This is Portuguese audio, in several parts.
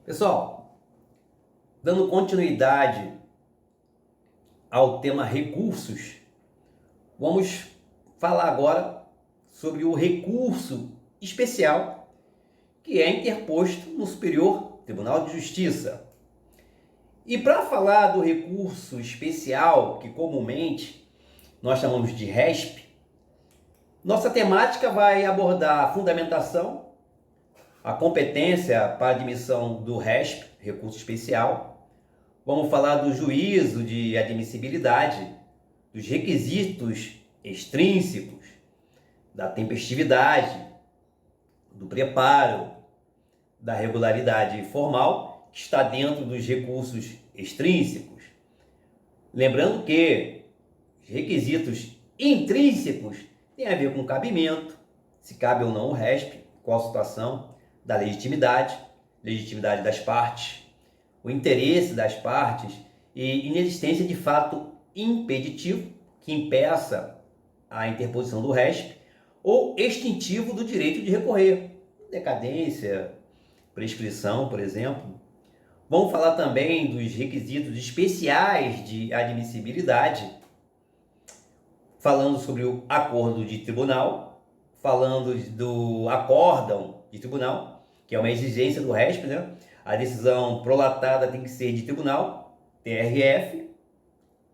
Pessoal, dando continuidade ao tema recursos, vamos falar agora sobre o recurso especial que é interposto no Superior Tribunal de Justiça. E para falar do recurso especial, que comumente nós chamamos de RESP, nossa temática vai abordar a fundamentação, a competência para admissão do RESP, recurso especial. Vamos falar do juízo de admissibilidade, dos requisitos extrínsecos, da tempestividade, do preparo, da regularidade formal, que está dentro dos recursos extrínsecos. Lembrando que os requisitos intrínsecos têm a ver com cabimento, se cabe ou não o RESP, qual a situação, da legitimidade das partes, o interesse das partes e inexistência de fato impeditivo que impeça a interposição do RESP ou extintivo do direito de recorrer, decadência, prescrição, por exemplo. Vamos falar também dos requisitos especiais de admissibilidade, falando sobre o acordo de tribunal, falando do acórdão de tribunal, que é uma exigência do RESP, né? A decisão prolatada tem que ser de tribunal, TRF,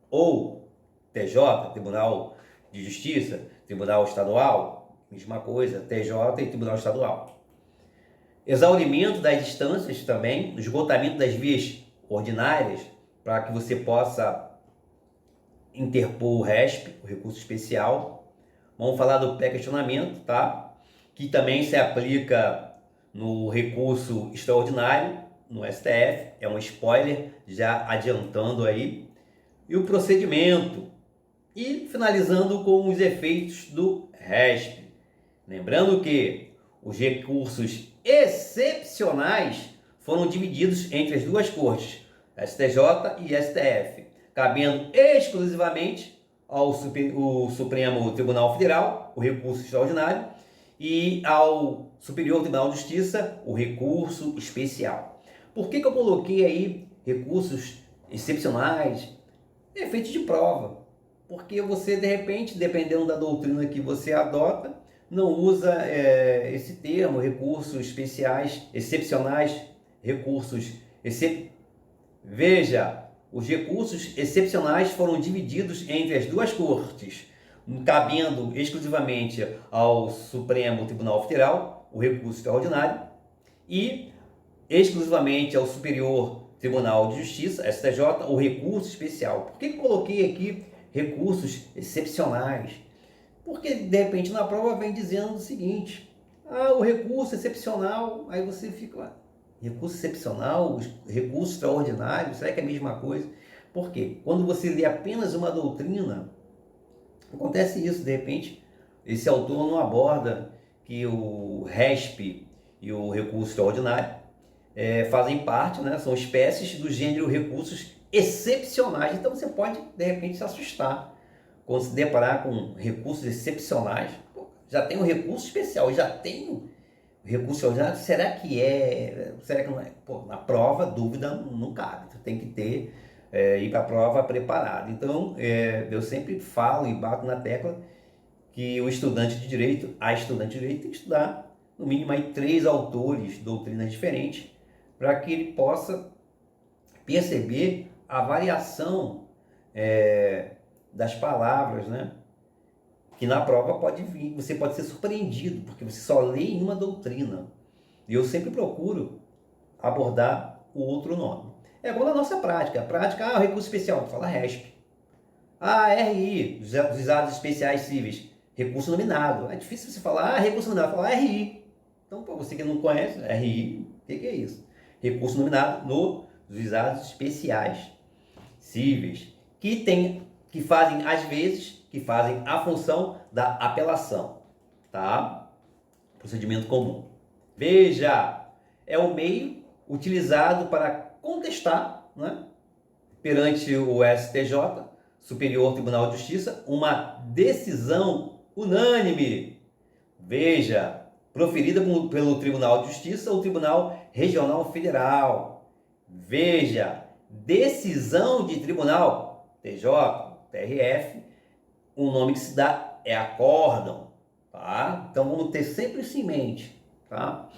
ou TJ, Tribunal de Justiça, Tribunal Estadual, mesma coisa, TJ e Tribunal Estadual. Exaurimento das distâncias também, esgotamento das vias ordinárias, para que você possa interpor o RESP, o recurso especial. Vamos falar do pré-questionamento, tá? Que também se aplica no recurso extraordinário, no STF, é um spoiler, já adiantando aí. E o procedimento. E finalizando com os efeitos do RESP. Lembrando que os recursos excepcionais foram divididos entre as duas cortes, STJ e STF, cabendo exclusivamente ao Supremo Tribunal Federal, o recurso extraordinário, e ao Superior Tribunal de Justiça, o recurso especial. Por que eu coloquei aí recursos excepcionais? Efeitos de prova. Porque você, de repente, dependendo da doutrina que você adota, não usa esse termo, recursos especiais, excepcionais, Veja, os recursos excepcionais foram divididos entre as duas cortes, cabendo exclusivamente ao Supremo Tribunal Federal, o recurso extraordinário, e exclusivamente ao Superior Tribunal de Justiça, STJ, o recurso especial. Por que eu coloquei aqui recursos excepcionais? Porque, de repente, na prova vem dizendo o seguinte: o recurso excepcional, aí você fica lá, recurso excepcional, recurso extraordinário, será que é a mesma coisa? Por quê? Quando você lê apenas uma doutrina, acontece isso, de repente, esse autor não aborda que o RESP e o recurso extraordinário fazem parte, né, são espécies do gênero recursos excepcionais. Então você pode, de repente, se assustar quando se deparar com recursos excepcionais. Pô, já tem um recurso especial, já tem um recurso extraordinário, será que não é? Pô, na prova, dúvida não cabe, tu tem que ter, ir para a prova preparado. Então, eu sempre falo e bato na tecla que a estudante de direito tem que estudar no mínimo aí 3 autores, doutrinas diferentes, para que ele possa perceber a variação das palavras, né? Que na prova pode vir, você pode ser surpreendido, porque você só lê em uma doutrina. E eu sempre procuro abordar o outro nome. É igual na nossa prática. A prática, recurso especial, fala RESP. RI, juizados especiais cíveis, recurso nominado. É difícil você falar, recurso nominado, falar RI. Então, para você que não conhece, RI, o que é isso? Recurso nominado nos juizados especiais cíveis, que fazem, às vezes, a função da apelação, tá? Procedimento comum. Veja, é o meio utilizado para contestar, né, perante o STJ, Superior Tribunal de Justiça, uma decisão unânime. Veja, proferida pelo Tribunal de Justiça ou Tribunal Regional Federal. Veja, decisão de tribunal, TJ, TRF, o nome que se dá é acórdão, tá? Então vamos ter sempre isso em mente, tá?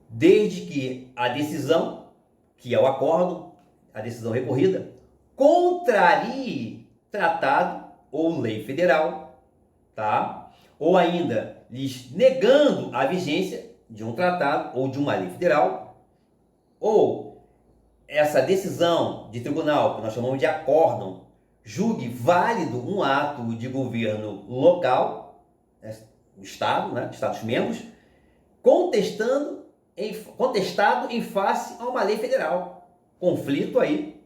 Desde que a decisão, que é o acórdão, a decisão recorrida, contrarie tratado ou lei federal, tá? Ou ainda lhes negando a vigência de um tratado ou de uma lei federal, ou essa decisão de tribunal, que nós chamamos de acórdão, julgue válido um ato de governo local, o Estado, né, Estados membros, contestado em face a uma lei federal. Conflito aí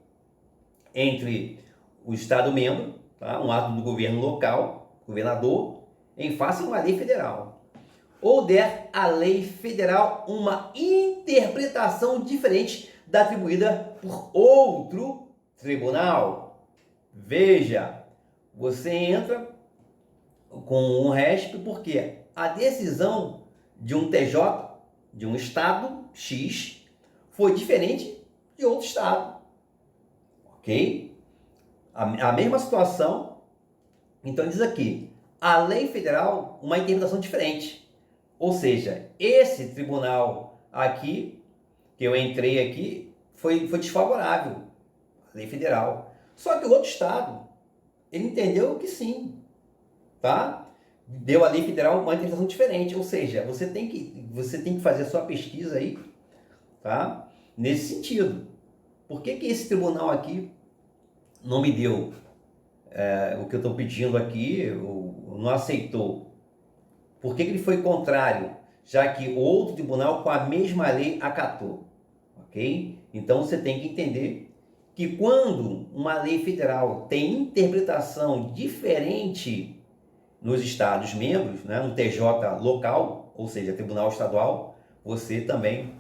entre o Estado membro, tá, um ato do governo local, governador, em face a uma lei federal. Ou der à lei federal uma interpretação diferente da atribuída por outro tribunal. Veja, você entra com um RESP porque a decisão de um TJ, de um estado X, foi diferente de outro estado. Ok? A mesma situação. Então diz aqui, a lei federal, uma interpretação diferente. Ou seja, esse tribunal aqui, que eu entrei aqui, foi desfavorável à lei federal. Só que o outro estado, ele entendeu que sim, tá? Deu à lei federal uma interpretação diferente. Ou seja, você tem que fazer a sua pesquisa aí, tá? Nesse sentido. Por que esse tribunal aqui não me deu o que eu estou pedindo aqui, ou não aceitou? Por que ele foi contrário, já que o outro tribunal com a mesma lei acatou? Ok? Então você tem que entender que quando uma lei federal tem interpretação diferente nos estados membros, né, no TJ local, ou seja, tribunal estadual, você também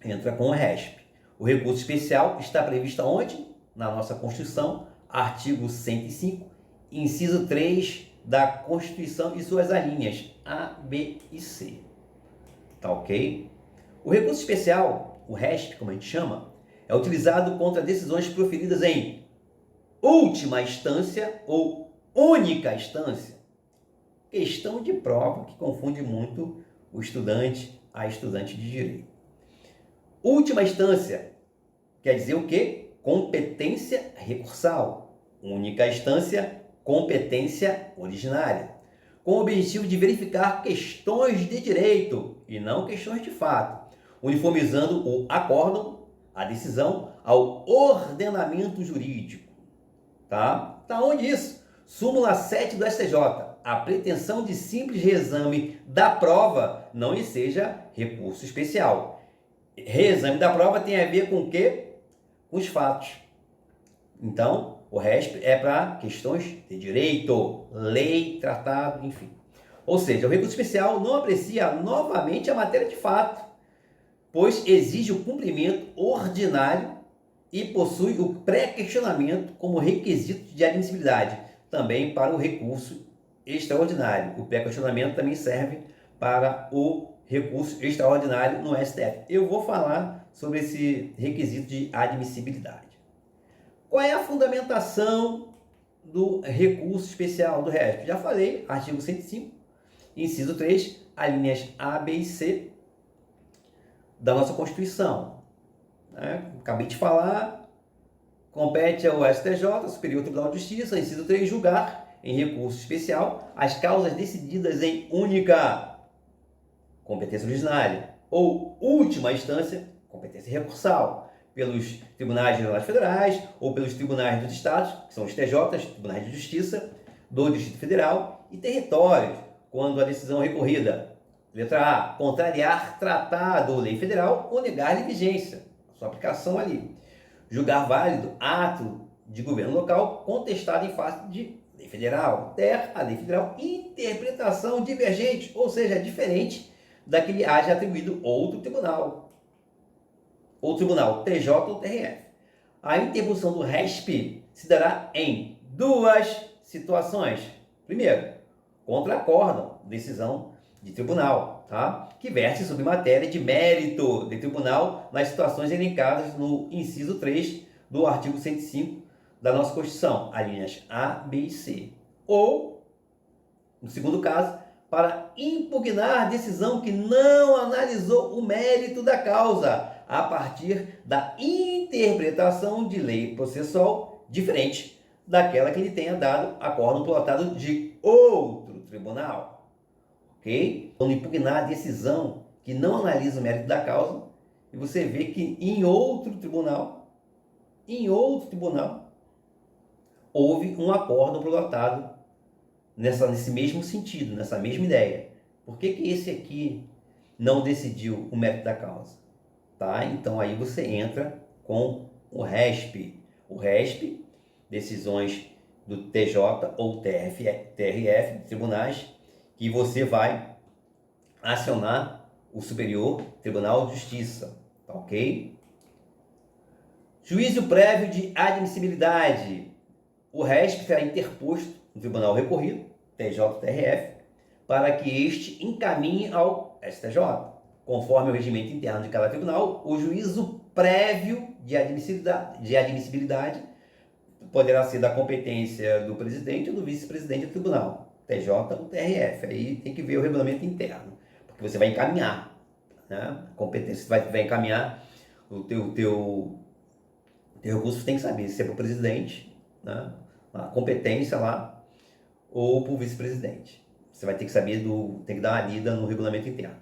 entra com o RESP. O recurso especial está previsto onde? Na nossa Constituição, artigo 105, inciso 3 da Constituição e suas alíneas A, B e C. Tá ok? O recurso especial, o RESP, como a gente chama, é utilizado contra decisões proferidas em última instância ou única instância. Questão de prova que confunde muito o estudante, a estudante de direito. Última instância quer dizer o quê? Competência recursal. Única instância, competência originária. Com o objetivo de verificar questões de direito e não questões de fato, uniformizando o acórdão, a decisão, ao ordenamento jurídico. Tá onde isso? Súmula 7 do STJ. A pretensão de simples reexame da prova não lhe seja recurso especial. Reexame da prova tem a ver com o quê? Com os fatos. Então, o RESP é para questões de direito, lei, tratado, enfim. Ou seja, o recurso especial não aprecia novamente a matéria de fato, pois exige o cumprimento ordinário e possui o pré-questionamento como requisito de admissibilidade, também para o recurso extraordinário. O pré-questionamento também serve para o recurso extraordinário no STF. Eu vou falar sobre esse requisito de admissibilidade. Qual é a fundamentação do recurso especial do RESP? Já falei, artigo 105, inciso 3, alíneas A, B e C da nossa Constituição. Acabei de falar, compete ao STJ, Superior Tribunal de Justiça, inciso 3, julgar em recurso especial as causas decididas em única competência originária ou última instância, competência recursal, pelos tribunais regionais federais ou pelos tribunais dos estados, que são os TJs, tribunais de justiça do Distrito Federal, e territórios, quando a decisão recorrida, letra A, contrariar tratado ou lei federal ou negar-lhe vigência, sua aplicação ali. Julgar válido ato de governo local contestado em face de lei federal. Der a lei federal interpretação divergente, ou seja, diferente da que lhe haja atribuído outro tribunal. Ou tribunal, TJ ou TRF. A interposição do RESP se dará em duas situações. Primeiro, contra acórdão, decisão de tribunal, tá? Que verte sobre matéria de mérito de tribunal nas situações elencadas no inciso 3 do artigo 105 da nossa Constituição, alíneas A, B e C. Ou, no segundo caso, para impugnar decisão que não analisou o mérito da causa a partir da interpretação de lei processual diferente daquela que lhe tenha dado acórdão plotado de outro tribunal. Ok? Quando impugnar a decisão que não analisa o mérito da causa, e você vê que em outro tribunal, houve um acórdão plotado nesse mesmo sentido, nessa mesma ideia. Por que esse aqui não decidiu o mérito da causa? Tá? Então aí você entra com o RESP. O RESP, decisões do TJ ou TRF, tribunais, que você vai acionar o Superior Tribunal de Justiça, tá ok? Juízo prévio de admissibilidade. O RESP será interposto no Tribunal Recorrido, TJ, TRF, para que este encaminhe ao STJ. Conforme o regimento interno de cada tribunal, o juízo prévio de admissibilidade poderá ser da competência do presidente ou do vice-presidente do tribunal, TJ ou TRF. Aí tem que ver o regulamento interno, porque você vai encaminhar, né? A competência, você vai encaminhar o teu recurso, tem que saber se é para o presidente, né? A competência lá, ou para o vice-presidente. Você vai ter que saber, tem que dar uma lida no regulamento interno.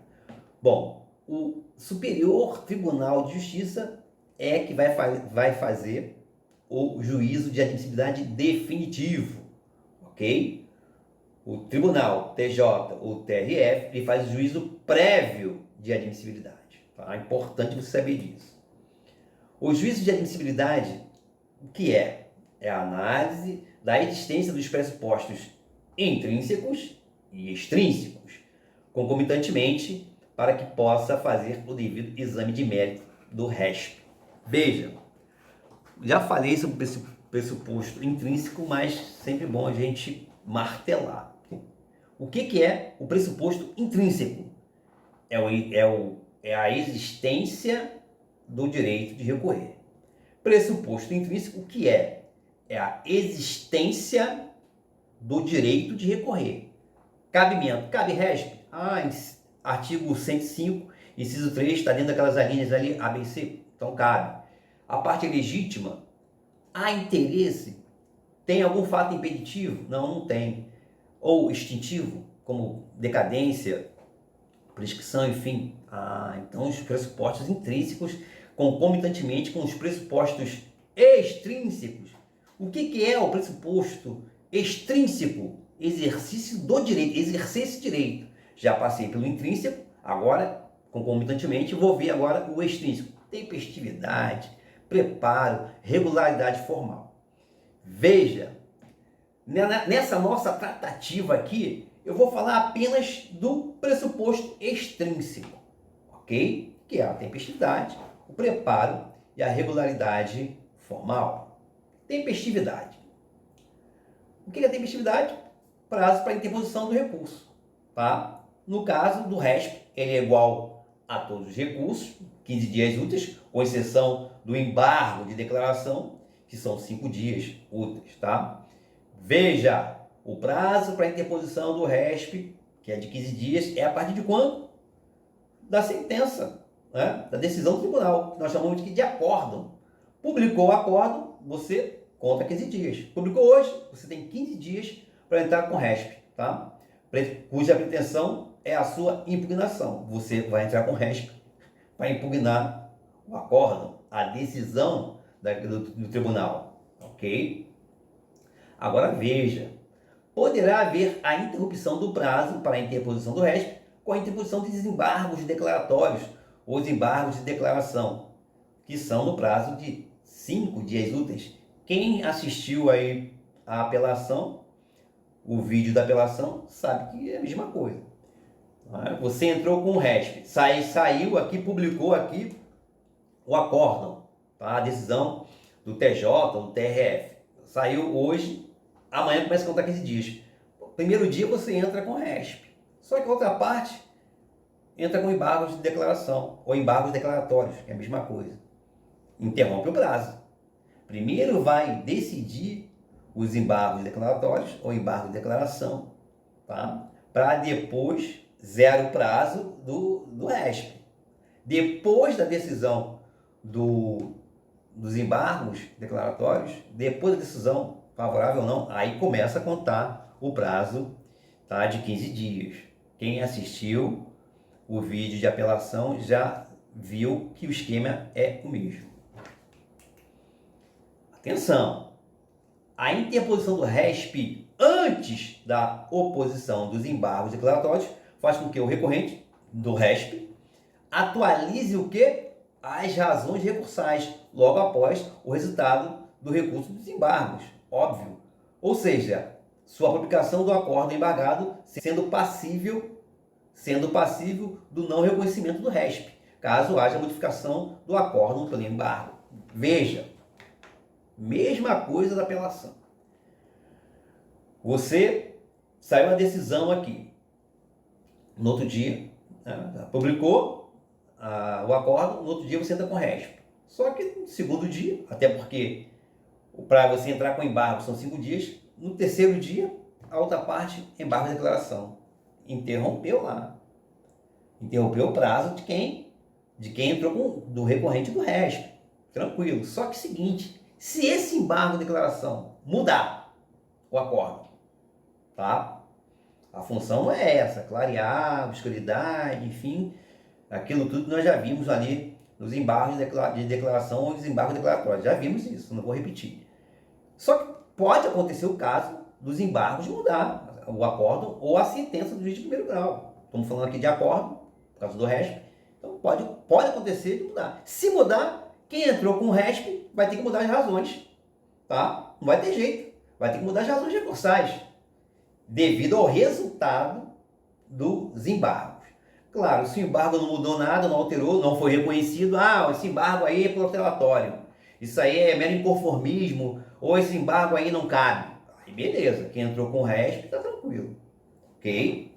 Bom, o Superior Tribunal de Justiça é que vai fazer o juízo de admissibilidade definitivo, ok? O Tribunal TJ ou TRF ele faz o juízo prévio de admissibilidade, tá? É importante você saber disso. O juízo de admissibilidade, o que é? É a análise da existência dos pressupostos intrínsecos e extrínsecos, concomitantemente, para que possa fazer o devido exame de mérito do RESP. Veja, já falei sobre o pressuposto intrínseco, mas sempre bom a gente martelar. O que é o pressuposto intrínseco? É a existência do direito de recorrer. Pressuposto intrínseco, o que é? É a existência do direito de recorrer. Cabimento. Cabe RESP? Artigo 105, inciso 3, está dentro daquelas linhas ali, A, B e C. Então cabe. A parte legítima. Há interesse? Tem algum fato impeditivo? Não tem. Ou extintivo, como decadência, prescrição, enfim. Então os pressupostos intrínsecos concomitantemente com os pressupostos extrínsecos. O que é o pressuposto extrínseco? Exercício do direito, exercer esse direito. Já passei pelo intrínseco, agora, concomitantemente, vou ver agora o extrínseco. Tempestividade, preparo, regularidade formal. Veja, nessa nossa tratativa aqui, eu vou falar apenas do pressuposto extrínseco, ok? Que é a tempestividade, o preparo e a regularidade formal. Tempestividade. O que é tempestividade? Prazo para interposição do recurso, tá? No caso do RESP, ele é igual a todos os recursos, 15 dias úteis, com exceção do embargo de declaração, que são 5 dias úteis, tá? Veja, o prazo para interposição do RESP, que é de 15 dias, é a partir de quando? Da sentença, né? Da decisão do tribunal, que nós chamamos de acórdão. Publicou o acórdão, você conta 15 dias. Publicou hoje, você tem 15 dias para entrar com o RESP, tá? Cuja pretensão é a sua impugnação. Você vai entrar com o RESP para impugnar o acórdão, a decisão do tribunal, ok? Agora veja, poderá haver a interrupção do prazo para a interposição do RESP com a interposição de desembargos declaratórios ou desembargos de declaração, que são no prazo de 5 dias úteis. Quem assistiu aí a apelação, o vídeo da apelação, sabe que é a mesma coisa. Você entrou com o RESP, saiu aqui, publicou aqui o acórdão, tá? A decisão do TJ ou do TRF. Saiu hoje, amanhã começa a contar 15 dias. Primeiro dia você entra com o RESP. Só que a outra parte entra com embargos de declaração ou embargos declaratórios, que é a mesma coisa. Interrompe o prazo. Primeiro vai decidir os embargos declaratórios ou embargo de declaração, tá? Para depois zero o prazo do RESP. Depois da decisão dos embargos declaratórios, depois da decisão favorável ou não, aí começa a contar o prazo, tá, de 15 dias. Quem assistiu o vídeo de apelação já viu que o esquema é o mesmo. Atenção! A interposição do RESP antes da oposição dos embargos declaratórios faz com que o recorrente do RESP atualize o quê? As razões recursais logo após o resultado do recurso dos embargos, óbvio. Ou seja, sua publicação do acordo embargado sendo passível do não reconhecimento do RESP, caso haja modificação do acordo pelo embargo. Veja, mesma coisa da apelação. Você saiu uma decisão aqui, no outro dia, né, publicou o acordo, no outro dia você entra com o RESP. Só que no segundo dia, até porque para você entrar com embargo são 5 dias, no terceiro dia, a outra parte, embargo de declaração. Interrompeu lá. Interrompeu o prazo de quem entrou do recorrente do RESP. Tranquilo. Só que é o seguinte, se esse embargo de declaração mudar o acordo, tá? A função não é essa, clarear, obscuridade, enfim, aquilo tudo nós já vimos ali nos embargos de declaração ou nos embargos declaratórios. Já vimos isso, não vou repetir. Só que pode acontecer o caso dos embargos mudar o acordo ou a sentença do juiz de primeiro grau. Estamos falando aqui de acordo, por causa do RESP. Então pode acontecer de mudar. Se mudar, quem entrou com o RESP vai ter que mudar as razões. Tá? Não vai ter jeito. Vai ter que mudar as razões recursais devido ao resultado dos embargos. Claro, se o embargo não mudou nada, não alterou, não foi reconhecido, esse embargo aí é protelatório, isso aí é mero inconformismo, ou esse embargo aí não cabe. Aí beleza, quem entrou com o RESP está tranquilo, ok?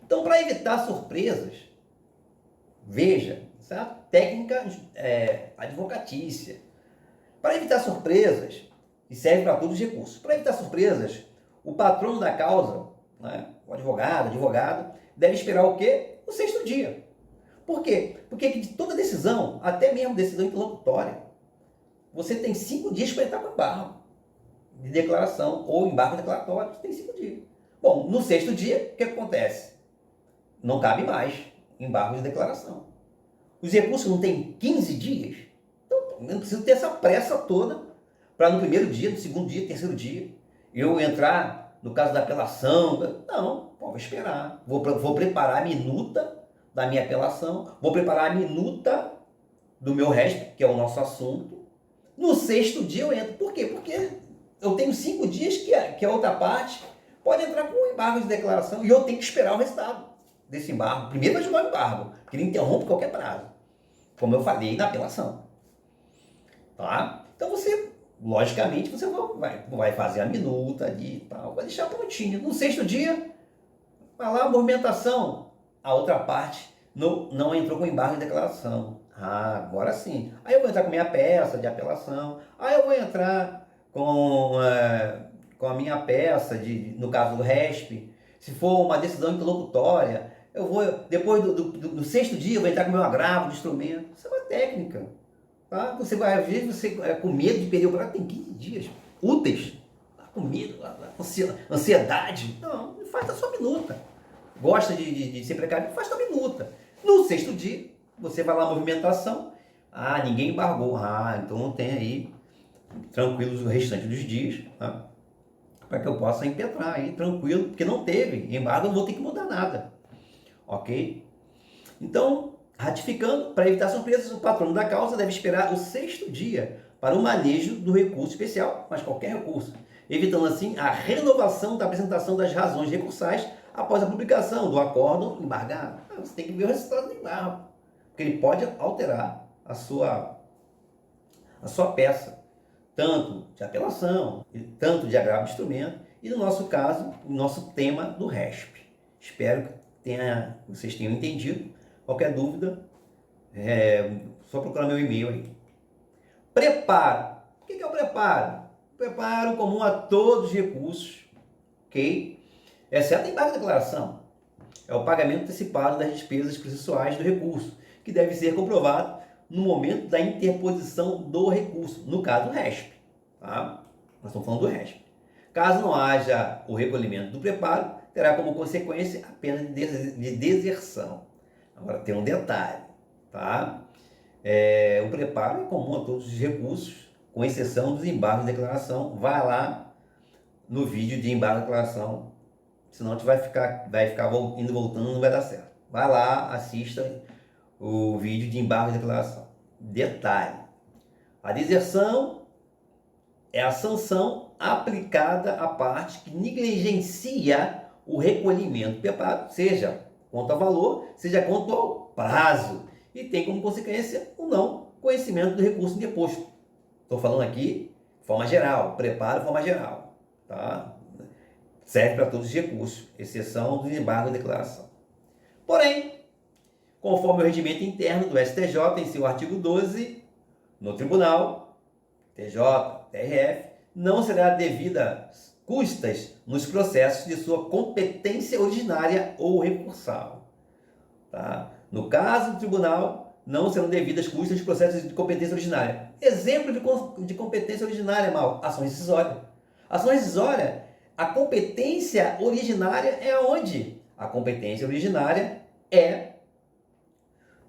Então, para evitar surpresas, veja, certo? Técnica advocatícia. Para evitar surpresas, e serve para todos os recursos, para evitar surpresas, o patrono da causa, né, o advogado, deve esperar o quê? O 6º dia. Por quê? Porque de toda decisão, até mesmo decisão interlocutória, você tem 5 dias para entrar com embargo de declaração ou embargo declaratório. Você tem 5 dias. Bom, no 6º dia, o que acontece? Não cabe mais embargo de declaração. Os recursos não têm 15 dias? Então, eu não preciso ter essa pressa toda para no primeiro dia, no segundo dia, terceiro dia, eu entrar no caso da apelação. Não, vou esperar. Vou preparar a minuta da minha apelação, vou preparar a minuta do meu RESP, que é o nosso assunto. No 6º dia eu entro. Por quê? Porque eu tenho 5 dias que a outra parte pode entrar com um embargo de declaração e eu tenho que esperar o resultado desse embargo. Primeiro vai jogar o embargo, porque ele interrompe qualquer prazo, como eu falei na apelação. Tá? Então logicamente, você vai fazer a minuta ali e tal, vai deixar prontinho. No 6º dia, vai lá a movimentação. A outra parte não entrou com embargo de declaração. Agora sim. Aí eu vou entrar com minha peça de apelação. Aí eu vou entrar com a minha peça, no caso do RESP. Se for uma decisão interlocutória, eu vou, depois do 6º dia, eu vou entrar com o meu agravo de instrumento. Isso é uma técnica. Tá? Você vai, às vezes, você com medo de perder o prazo, tem 15 dias úteis. Tá com medo, ansiedade. Não, faz a sua minuta. Gosta de ser precavido, faz a sua minuta. No 6º dia, você vai lá, movimentação. Ninguém embargou. Então não tem aí, tranquilos o restante dos dias, tá? Para que eu possa impetrar aí, tranquilo, porque não teve embargo, eu não vou ter que mudar nada. Ok? Então, ratificando, para evitar surpresas, o patrono da causa deve esperar o 6º dia para o manejo do recurso especial, mas qualquer recurso, evitando assim a renovação da apresentação das razões recursais após a publicação do acórdão embargado. Você tem que ver o resultado do embargo, porque ele pode alterar a sua peça, tanto de apelação, tanto de agravo de instrumento, e no nosso caso, o nosso tema do RESP. Espero vocês tenham entendido. Qualquer dúvida, só procurar meu e-mail aí. Preparo. O que é o preparo? Preparo comum a todos os recursos, ok? Exceto embargo de declaração. É o pagamento antecipado das despesas processuais do recurso, que deve ser comprovado no momento da interposição do recurso, no caso do RESP. Tá? Nós estamos falando do RESP. Caso não haja o recolhimento do preparo, terá como consequência a pena de deserção. Agora tem um detalhe, tá? O preparo é comum a todos os recursos, com exceção dos embargos de declaração. Vai lá no vídeo de embargo de declaração, senão a gente vai ficar indo e voltando, não vai dar certo. Vai lá, assista o vídeo de embargo de declaração. Detalhe: a deserção é a sanção aplicada à parte que negligencia o recolhimento do preparo, seja quanto ao valor, seja quanto ao prazo, e tem como consequência o não conhecimento do recurso deposto. Estou falando aqui de forma geral, preparo de forma geral, tá? Serve para todos os recursos, exceção do embargo de declaração. Porém, conforme o regimento interno do STJ, em seu artigo 12, no tribunal, TJ, TRF, não será devidas custas nos processos de sua competência originária ou recursal. Tá? No caso do tribunal, não serão devidas custas nos processos de competência originária. Exemplo de competência originária, ação rescisória. Ação rescisória, a competência originária é onde? A competência originária é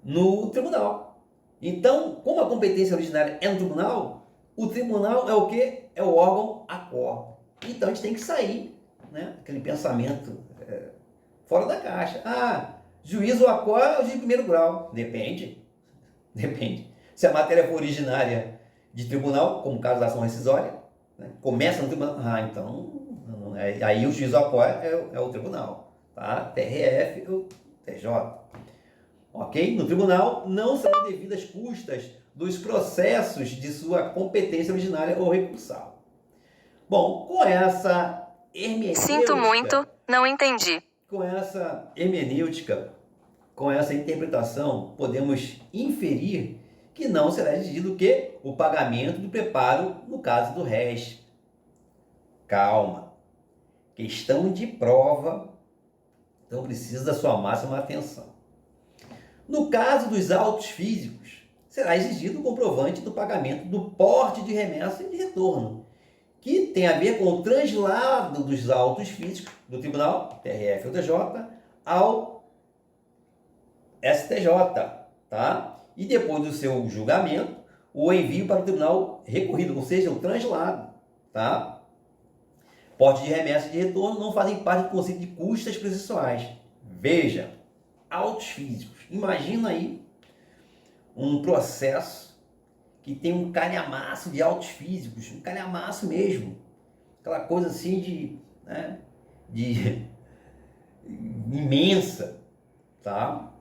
no tribunal. Então, como a competência originária é no tribunal, o tribunal é o quê? É o órgão ACOR. Então, a gente tem que sair, né? Aquele pensamento fora da caixa. Juízo ACOR é o juiz de primeiro grau. Depende. Se a matéria for originária de tribunal, como o caso da ação rescisória, né? Começa no tribunal. Então, aí o juízo ACOR é o tribunal. Tá? TRF, o TJ. Ok? No tribunal não serão devidas custas dos processos de sua competência originária ou recursal. Bom, com essa hermenêutica... Sinto muito, não entendi. Com essa hermenêutica, com essa interpretação, podemos inferir que não será exigido o quê? O pagamento do preparo no caso do RESP. Calma. Questão de prova, então precisa da sua máxima atenção. No caso dos autos físicos, será exigido o comprovante do pagamento do porte de remessa e de retorno, que tem a ver com o translado dos autos físicos do Tribunal, TRF ou TJ, ao STJ, tá? E depois do seu julgamento, o envio para o Tribunal recorrido, ou seja, o translado, tá? Porte de remessa e de retorno não fazem parte do conceito de custas processuais. Veja, autos físicos. Imagina aí um processo que tem um calhamaço de autos físicos, um calhamaço mesmo. Aquela coisa assim de imensa, tá?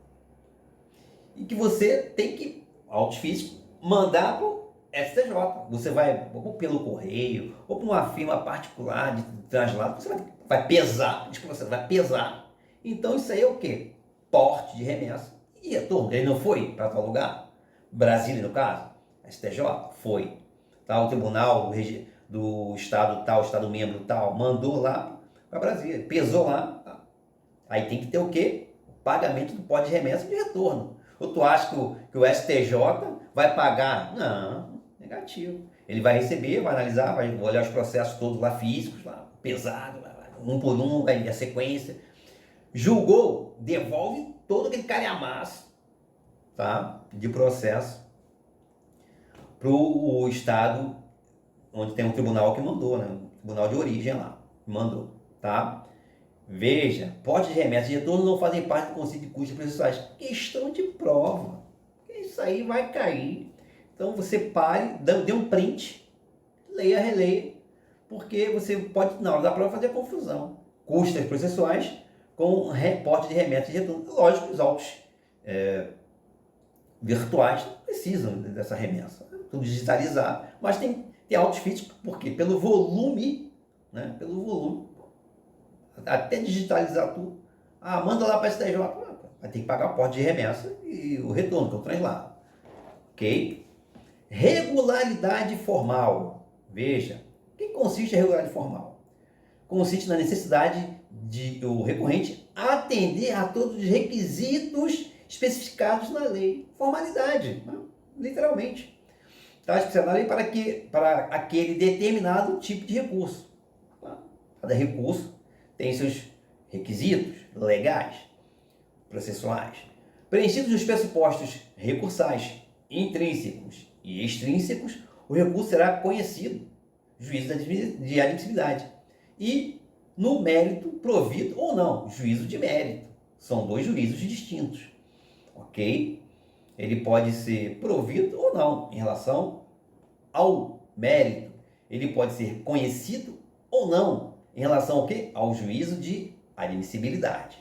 E que você tem que, autos físicos, mandar para o STJ. Você vai ou pelo correio, ou para uma firma particular de translado, você vai pesar, você vai pesar. Então isso aí é o quê? Porte de remessa e retorno. Ele não foi para tal lugar? Brasília, no caso, STJ, foi. Tá? O tribunal do estado tal, estado membro tal, mandou lá para Brasília, pesou lá. Tá? Aí tem que ter o quê? O pagamento do porte de remessa e de retorno. Ou tu acha que o STJ vai pagar? Não, negativo. Ele vai receber, vai analisar, vai olhar os processos todos lá físicos, lá, pesado, um por um, a sequência. Julgou, devolve todo aquele calhamaço, tá? De processo para o estado onde tem um tribunal que mandou, né? Um tribunal de origem lá, mandou, tá? Veja, porte de remessa e retorno não fazem parte do conceito de custos processuais. Questão de prova. Isso aí vai cair. Então você pare, dê um print, leia, releia, porque você pode, na hora da prova, fazer a confusão. Custas processuais com reporte de remessa e retorno. Lógico que os autos virtuais não precisam dessa remessa. Tudo digitalizado. Mas tem autos físicos, por quê? Pelo volume, né? Pelo volume. Até digitalizar tudo, Ah, manda lá para a STJ. Vai ter que pagar o porte de remessa e o retorno, que é o translado. Ok? Regularidade formal. Veja, o que consiste a regularidade formal? Consiste na necessidade de o recorrente atender a todos os requisitos especificados na lei. Formalidade, né? Literalmente. Está especificado na lei para aquele determinado tipo de recurso. Tá? Cada recurso tem seus requisitos legais, processuais. Preenchidos os pressupostos recursais, intrínsecos e extrínsecos, o recurso será conhecido, juízo de admissibilidade. E no mérito provido ou não, juízo de mérito. São dois juízos distintos, ok? Ele pode ser provido ou não em relação ao mérito. Ele pode ser conhecido ou não em relação ao quê? Ao juízo de admissibilidade.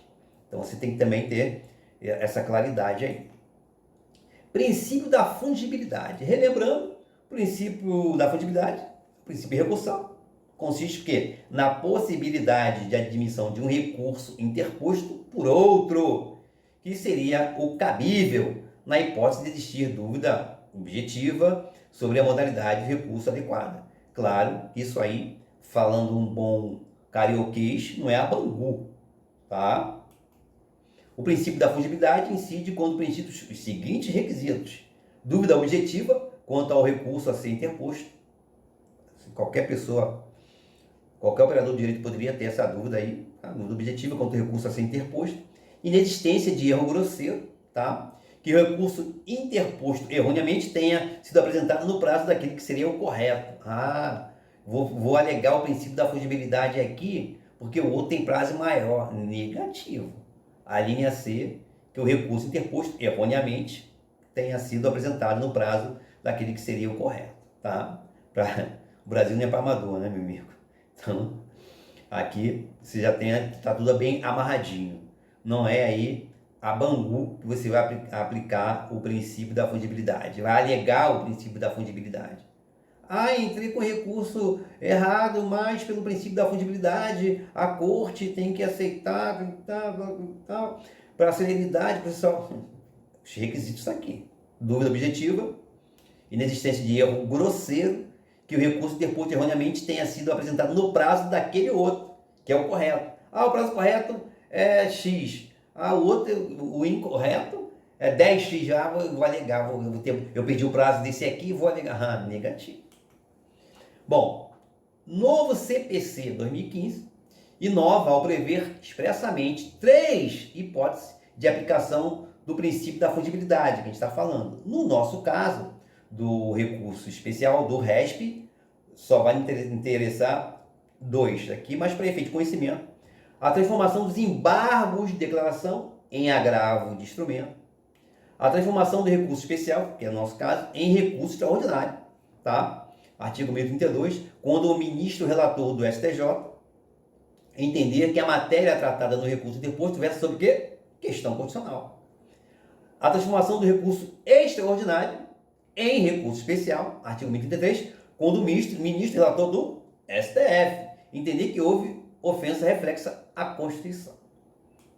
Então você tem que também ter essa claridade aí. Princípio da fungibilidade. Relembrando, o princípio da fungibilidade, o princípio de recursal, consiste em quê? Na possibilidade de admissão de um recurso interposto por outro, que seria o cabível na hipótese de existir dúvida objetiva sobre a modalidade de recurso adequada. Claro, isso aí, falando um bom carioquês, não é a Bangu, tá? O princípio da fungibilidade incide quando preenchidos os seguintes requisitos: dúvida objetiva quanto ao recurso a ser interposto. Qualquer pessoa, qualquer operador de direito poderia ter essa dúvida aí, a dúvida objetiva quanto ao recurso a ser interposto. Inexistência de erro grosseiro, tá? Que o recurso interposto erroneamente tenha sido apresentado no prazo daquele que seria o correto. Vou alegar o princípio da fungibilidade aqui, porque o outro tem prazo maior. Negativo. A linha C, que o recurso interposto erroneamente tenha sido apresentado no prazo daquele que seria o correto, tá? O Brasil não é para amador, né, meu amigo? Então, aqui você já tá tudo bem amarradinho. Não é aí a Bangu que você vai aplicar o princípio da fungibilidade, vai alegar o princípio da fungibilidade. Entrei com recurso errado, mas pelo princípio da fungibilidade, a corte tem que aceitar, tal, para a celeridade processual. Os requisitos aqui: dúvida objetiva, inexistência de erro grosseiro, que o recurso interposto erroneamente tenha sido apresentado no prazo daquele outro, que é o correto. O prazo correto é X. O outro, o incorreto, é 10x. Vou alegar, eu perdi o prazo desse aqui, vou alegar. Negativo. Bom, novo CPC 2015 inova ao prever expressamente 3 hipóteses de aplicação do princípio da fungibilidade que a gente está falando. No nosso caso, do recurso especial do RESP, só vai interessar 2 aqui, mas para efeito de conhecimento: a transformação dos embargos de declaração em agravo de instrumento, a transformação do recurso especial, que é o nosso caso, em recurso extraordinário, tá? Artigo 1032, quando o ministro relator do STJ entender que a matéria tratada no recurso interposto versa sobre o quê? Questão constitucional. A transformação do recurso extraordinário em recurso especial, artigo 1033, quando o ministro relator do STF entender que houve ofensa reflexa à Constituição.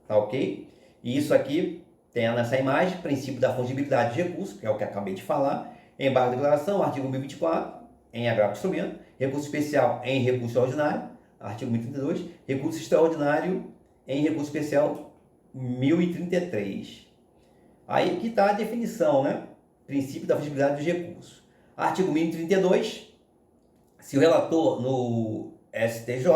Tá ok? E isso aqui tem nessa imagem, princípio da fungibilidade de recurso, que é o que acabei de falar, embargo de declaração, artigo 1024, em agravo de instrumento, recurso especial em recurso extraordinário, artigo 1032, recurso extraordinário em recurso especial 1033. Aí aqui está a definição, né? Princípio da fungibilidade dos recursos. Artigo 1032, se o relator no STJ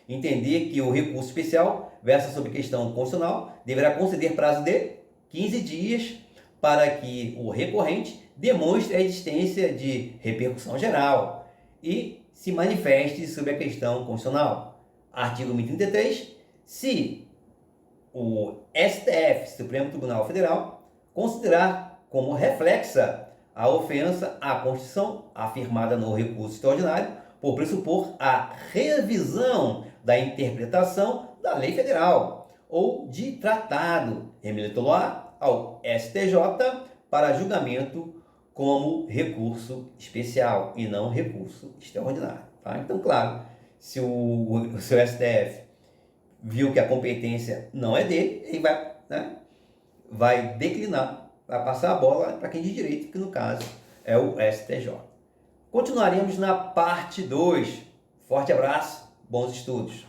entender que o recurso especial versa sobre questão constitucional, deverá conceder prazo de 15 dias para que o recorrente demonstre a existência de repercussão geral e se manifeste sobre a questão constitucional. Artigo 1033, se o STF, Supremo Tribunal Federal, considerar como reflexa a ofensa à Constituição afirmada no recurso extraordinário, por pressupor a revisão da interpretação da lei federal ou de tratado, remetê-lo-á ao STJ para julgamento como recurso especial e não recurso extraordinário. Tá? Então, claro, se o STF viu que a competência não é dele, ele vai, né, vai declinar, vai passar a bola para quem de direito, que no caso é o STJ. Continuaremos na parte 2. Forte abraço, bons estudos.